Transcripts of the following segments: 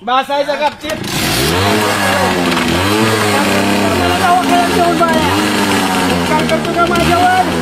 बसायचं गपचीप. काय करतो का माझ्यावर?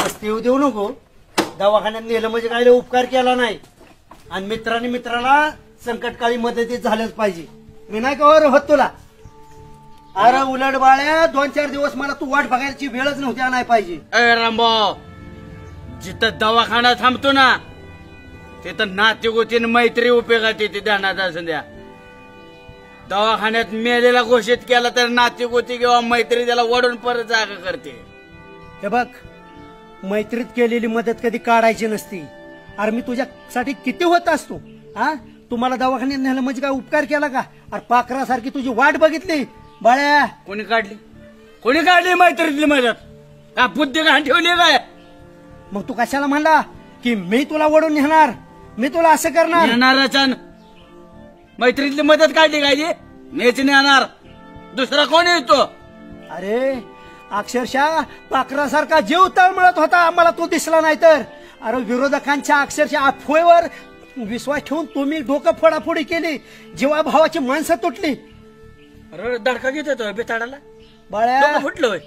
मस्ती येऊ देऊ नको. दवाखान्यात नेलं म्हणजे काय उपकार केला नाही आणि मित्राने मित्राला संकटकाळी मदतीत झालंच पाहिजे. मी नाही का होत तुला. अरे उलट बाळ्या 2-4 दिवस मला तू वाट बघायची वेळच नव्हती आणाय पाहिजे. अरे रामभाऊ, जिथं दवाखाना थांबतो ना तिथं नातेगोतीने मैत्री उपयोगात येते. ध्यानात असं द्या. दवाखान्यात मेलेला घोषित केला तर नातेगोती किंवा मैत्री त्याला वडून परत जागा करते. हे बघ, मैत्रीत केलेली मदत कधी काढायची नसती. अरे मी तुझ्यासाठी किती होत असतो. तुम्हाला दवाखान्यात नेलं म्हणजे काय उपकार केला का? अरे पाखरासारखी तुझी वाट बघितली बाळ्या. कोणी काढली मैत्रीतली मदत? का बुद्धी घाण ठेवली काय? मग तू कशाला म्हणला की मी तुला वडून नेणार, मी तुला असं करणार? नेणारच. मैत्रीतली मदत काढली काय? मीच नेणार, दुसरा कोण येतो? अरे अक्षरशः पाखरासारखा जीव तळमळत होता आम्हाला तू दिसला नाही तर. अरे विरोधकांच्या अक्षरशः अफवेवर विश्वास ठेवून तुम्ही डोकं फोडाफोडी केली. जीवाभावाची माणसं तुटली. अरे धडका घेत होतो बेताडाला बाळ्या. फुटलोय,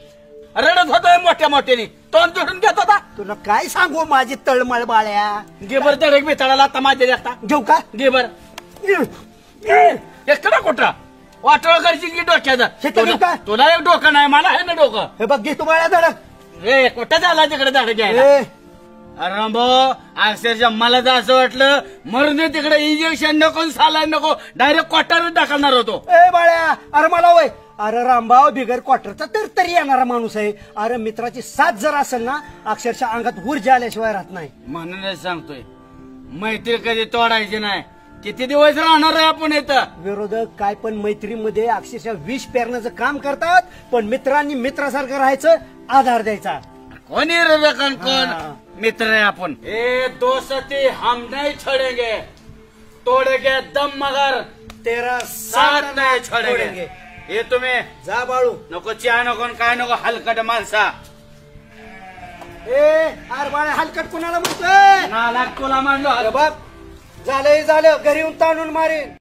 रडत होतोय मोठ्या मोठ्याने, तोंड जोडून घेत होता. तुला काय सांगू माझी तळमळ बाळ्या. घे बर धडक बेताडाला तमाशा देखता. घेऊ का? घे बर. एकटा कोटा वाटोळ करशील की डोक्याचा? तुला एक डोकं नाही, मला आहे ना डोकं. हे बघ, घे तू बाळ्या धडक. रे कुठं झाला तिकडे धडक घ्यायला? अरे रामभाऊ, अक्षरशः मला तर असं वाटलं मरून दे तिकडे, इंजेक्शन नको, साला नको, डायरेक्ट क्वार्टरच टाकणार होतो. ए बाळ्या, अरे मला वय. अरे रामभाऊ बिगर क्वार्टरचा तरी येणारा माणूस आहे. अरे मित्राची साथ जर असेल ना, अक्षरशः अंगात ऊर्जा आल्याशिवाय राहत नाही. म्हणूनच सांगतोय मैत्री कधी तोडायची नाही. किती दिवस राहणार आहे आपण इथं? विरोधक काय पण मैत्रीमध्ये अक्षरशः विष पेरण्याचं काम करतात, पण मित्रांनी मित्रासारखं राहायचं, आधार द्यायचा. कोणी विरोधकान कोण मित्र आहे आपण. ए दोस्ती हम नहीं छोडेंगे, तोडेंगे दम मगर तेरा साथ नाही छोडेंगे. हे तुम्ही जा बाळू. नको चहा नको काय नको, हलकट माणसा. अरे बाळा, हलकट कुणाला म्हणतोय? नालायक तुला मानलो. अरे बाप, झालं घरी येऊन ताणून मारेन.